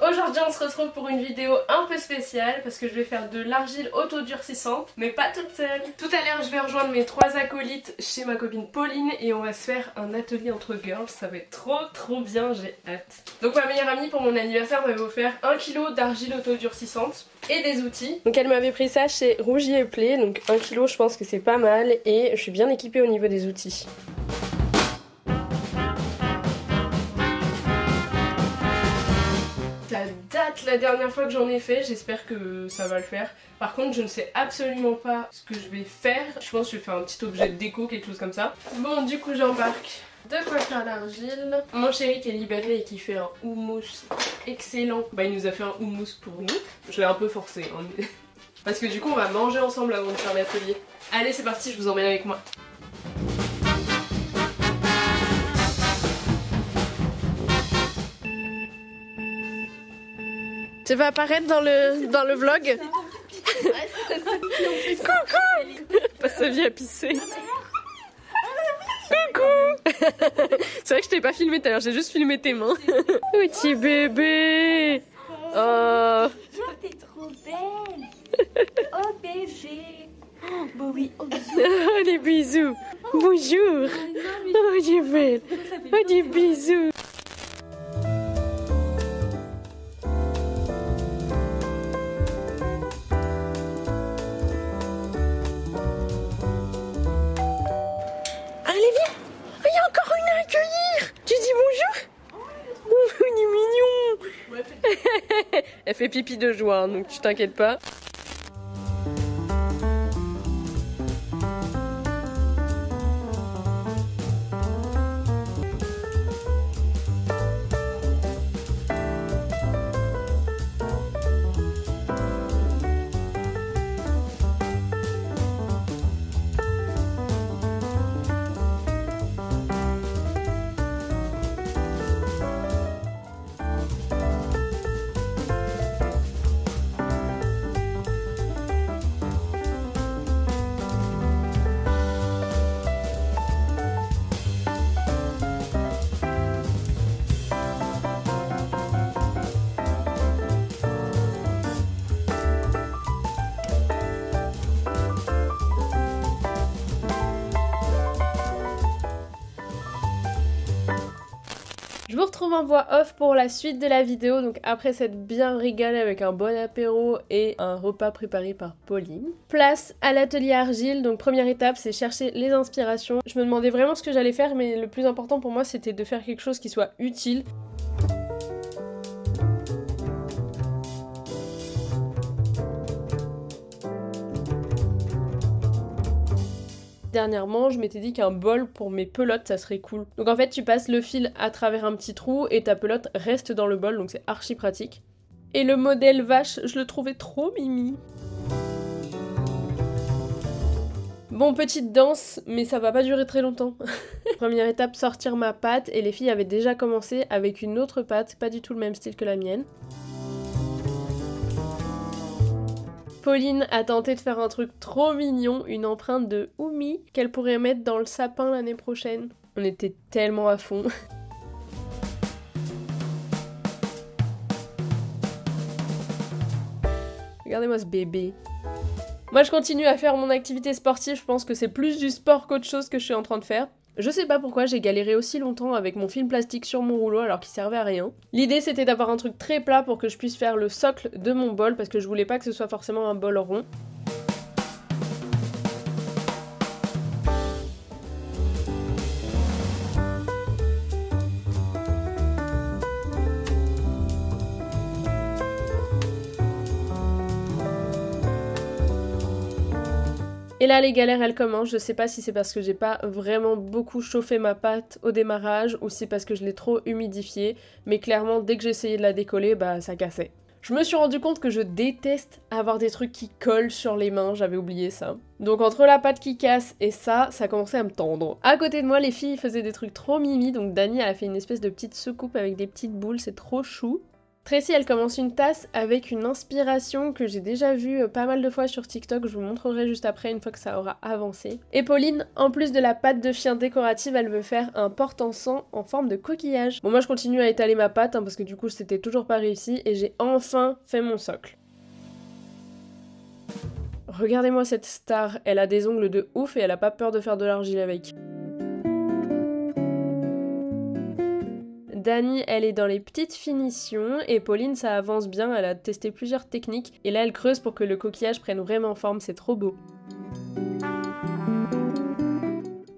Aujourd'hui on se retrouve pour une vidéo un peu spéciale parce que je vais faire de l'argile autodurcissante mais pas toute seule. Tout à l'heure je vais rejoindre mes 3 acolytes chez ma copine Pauline et on va se faire un atelier entre girls, ça va être trop bien, j'ai hâte. Donc ma meilleure amie pour mon anniversaire m'avait offert 1 kg d'argile autodurcissante et des outils. Donc elle m'avait pris ça chez Rougier et Play, donc 1 kg je pense que c'est pas mal et je suis bien équipée au niveau des outils. Ça date la dernière fois que j'en ai fait, j'espère que ça va le faire. Par contre je ne sais absolument pas ce que je vais faire. Je pense que je vais faire un petit objet de déco, quelque chose comme ça. Bon du coup j'embarque de quoi faire l'argile. Mon chéri qui est libéré et qui fait un houmous excellent, bah il nous a fait un houmous pour nous. Je l'ai un peu forcé hein. Parce que du coup on va manger ensemble avant de faire l'atelier. Allez c'est parti, je vous emmène avec moi. Tu vas apparaître dans le vlog. Coucou. Passe sa vie à pisser. Coucou. C'est vrai que je t'ai pas filmé tout à l'heure, j'ai juste filmé tes mains. Petit bébé. Oh. T'es trop belle. Oh bébé. Bon oui, oh bisous. Oh les bisous. Bonjour. Oh j'ai belle. Oh des bisous. Allez viens. Il y a encore une à accueillir. Tu dis bonjour. Oh il est mignon. Elle fait pipi de joie hein, donc tu t'inquiètes pas. Je vous retrouve en voix off pour la suite de la vidéo, donc après s'être bien régalé avec un bon apéro et un repas préparé par Pauline. Place à l'atelier argile, donc première étape c'est chercher les inspirations. Je me demandais vraiment ce que j'allais faire mais le plus important pour moi c'était de faire quelque chose qui soit utile. Dernièrement, je m'étais dit qu'un bol pour mes pelotes, ça serait cool. Donc en fait, tu passes le fil à travers un petit trou et ta pelote reste dans le bol, donc c'est archi pratique. Et le modèle vache, je le trouvais trop mimi. Bon, petite danse, mais ça va pas durer très longtemps. Première étape, sortir ma pâte, et les filles avaient déjà commencé avec une autre pâte, pas du tout le même style que la mienne. Pauline a tenté de faire un truc trop mignon, une empreinte de Oumi qu'elle pourrait mettre dans le sapin l'année prochaine. On était tellement à fond. Regardez-moi ce bébé. Moi je continue à faire mon activité sportive, je pense que c'est plus du sport qu'autre chose que je suis en train de faire. Je sais pas pourquoi j'ai galéré aussi longtemps avec mon film plastique sur mon rouleau alors qu'il servait à rien. L'idée c'était d'avoir un truc très plat pour que je puisse faire le socle de mon bol parce que je voulais pas que ce soit forcément un bol rond. Et là les galères elles commencent, je sais pas si c'est parce que j'ai pas vraiment beaucoup chauffé ma pâte au démarrage ou si c'est parce que je l'ai trop humidifiée, mais clairement dès que j'essayais de la décoller, bah ça cassait. Je me suis rendu compte que je déteste avoir des trucs qui collent sur les mains, j'avais oublié ça. Donc entre la pâte qui casse et ça commençait à me tendre. À côté de moi les filles faisaient des trucs trop mimi, donc Dani elle a fait une espèce de petite soucoupe avec des petites boules, c'est trop chou. Tracy, elle commence une tasse avec une inspiration que j'ai déjà vue pas mal de fois sur TikTok, je vous montrerai juste après une fois que ça aura avancé. Et Pauline, en plus de la pâte de chien décorative, elle veut faire un porte-encens en forme de coquillage. Bon, moi je continue à étaler ma pâte parce que du coup c'était toujours pas réussi et j'ai enfin fait mon socle. Regardez-moi cette star, elle a des ongles de ouf et elle a pas peur de faire de l'argile avec. Dani, elle est dans les petites finitions et Pauline, ça avance bien, elle a testé plusieurs techniques et là elle creuse pour que le coquillage prenne vraiment forme, c'est trop beau.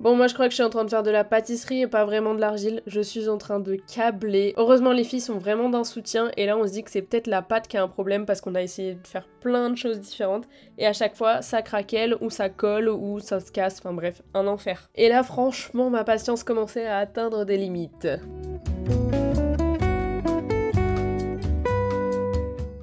Bon, moi je crois que je suis en train de faire de la pâtisserie et pas vraiment de l'argile, je suis en train de câbler. Heureusement les filles sont vraiment d'un soutien et là on se dit que c'est peut-être la pâte qui a un problème parce qu'on a essayé de faire plein de choses différentes et à chaque fois ça craquelle ou ça colle ou ça se casse, enfin bref, un enfer. Et là franchement ma patience commençait à atteindre des limites.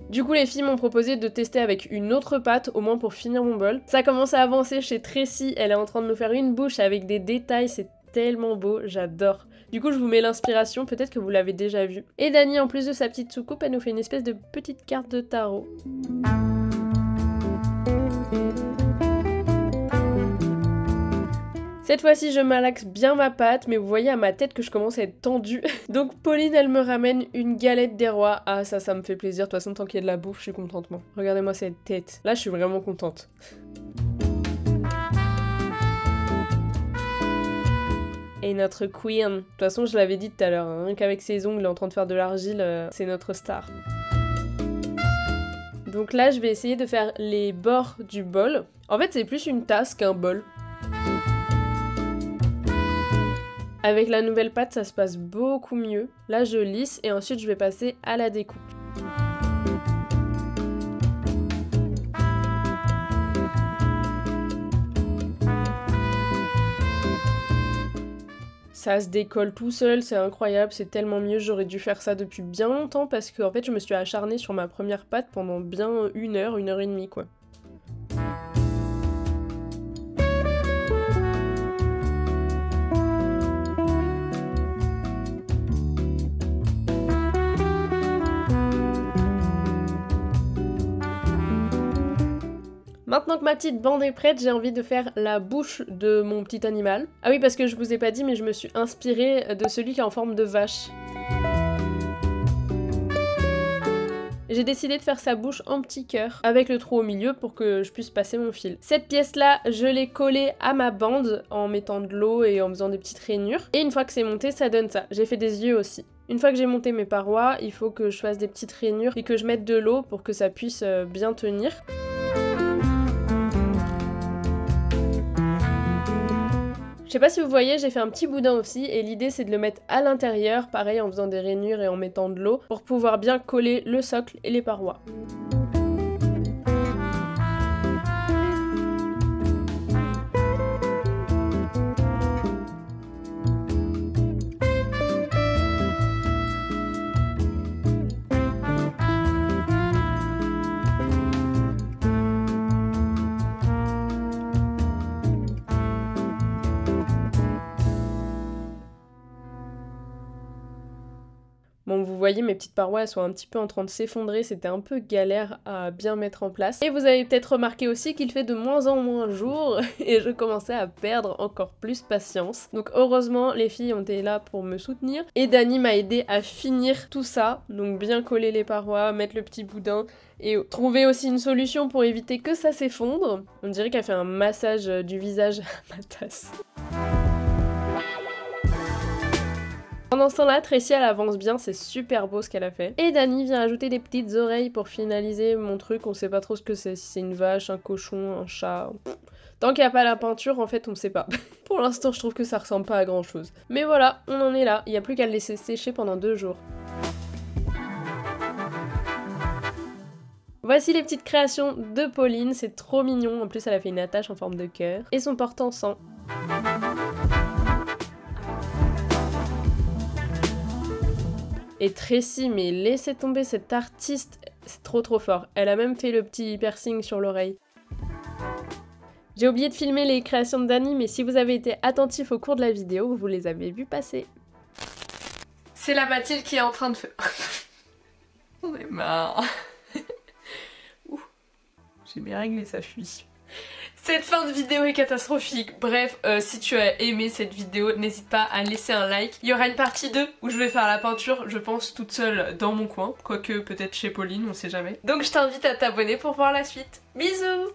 Du coup les filles m'ont proposé de tester avec une autre pâte, au moins pour finir mon bol. Ça commence à avancer chez Tracy, elle est en train de nous faire une bouche avec des détails, c'est tellement beau, j'adore. Du coup je vous mets l'inspiration, peut-être que vous l'avez déjà vu. Et Dani, en plus de sa petite soucoupe, elle nous fait une espèce de petite carte de tarot. Cette fois-ci, je malaxe bien ma pâte, mais vous voyez à ma tête que je commence à être tendue. Donc Pauline, elle me ramène une galette des rois. Ah ça me fait plaisir. De toute façon, tant qu'il y a de la bouffe, je suis contente, moi. Regardez-moi cette tête. Là, je suis vraiment contente. Et notre queen. De toute façon, je l'avais dit tout à l'heure, hein, qu'avec ses ongles en train de faire de l'argile, c'est notre star. Donc là, je vais essayer de faire les bords du bol. En fait, c'est plus une tasse qu'un bol. Avec la nouvelle pâte, ça se passe beaucoup mieux. Là, je lisse et ensuite je vais passer à la découpe. Ça se décolle tout seul, c'est incroyable, c'est tellement mieux. J'aurais dû faire ça depuis bien longtemps parce que en fait, je me suis acharnée sur ma première pâte pendant bien une heure et demie, quoi. Maintenant que ma petite bande est prête, j'ai envie de faire la bouche de mon petit animal. Ah oui, parce que je vous ai pas dit, mais je me suis inspirée de celui qui est en forme de vache. J'ai décidé de faire sa bouche en petit cœur, avec le trou au milieu pour que je puisse passer mon fil. Cette pièce-là, je l'ai collée à ma bande en mettant de l'eau et en faisant des petites rainures. Et une fois que c'est monté, ça donne ça. J'ai fait des yeux aussi. Une fois que j'ai monté mes parois, il faut que je fasse des petites rainures et que je mette de l'eau pour que ça puisse bien tenir. Je sais pas si vous voyez, j'ai fait un petit boudin aussi et l'idée c'est de le mettre à l'intérieur, pareil en faisant des rainures et en mettant de l'eau pour pouvoir bien coller le socle et les parois. Bon, vous voyez, mes petites parois, elles sont un petit peu en train de s'effondrer, c'était un peu galère à bien mettre en place. Et vous avez peut-être remarqué aussi qu'il fait de moins en moins jour, et je commençais à perdre encore plus patience. Donc heureusement, les filles ont été là pour me soutenir, et Dani m'a aidé à finir tout ça, donc bien coller les parois, mettre le petit boudin, et trouver aussi une solution pour éviter que ça s'effondre. On dirait qu'elle fait un massage du visage à ma tasse. Pendant ce temps-là, Tracy elle avance bien, c'est super beau ce qu'elle a fait. Et Dani vient ajouter des petites oreilles pour finaliser mon truc, on sait pas trop ce que c'est, si c'est une vache, un cochon, un chat... Tant qu'il n'y a pas la peinture, en fait, on sait pas. Pour l'instant, je trouve que ça ressemble pas à grand chose. Mais voilà, on en est là, il n'y a plus qu'à le laisser sécher pendant 2 jours. Voici les petites créations de Pauline, c'est trop mignon, en plus elle a fait une attache en forme de cœur. Et son porte-encens. Et Tracy, mais laissez tomber cette artiste, c'est trop fort. Elle a même fait le petit piercing sur l'oreille. J'ai oublié de filmer les créations de Dani, mais si vous avez été attentif au cours de la vidéo, vous les avez vues passer. C'est la Mathilde qui est en train de faire... j'en ai marre. Ouh, j'ai bien réglé, ça fuit. Cette fin de vidéo est catastrophique. Bref, si tu as aimé cette vidéo, n'hésite pas à laisser un like. Il y aura une partie 2 où je vais faire la peinture, je pense, toute seule dans mon coin. Quoique peut-être chez Pauline, on sait jamais. Donc je t'invite à t'abonner pour voir la suite. Bisous!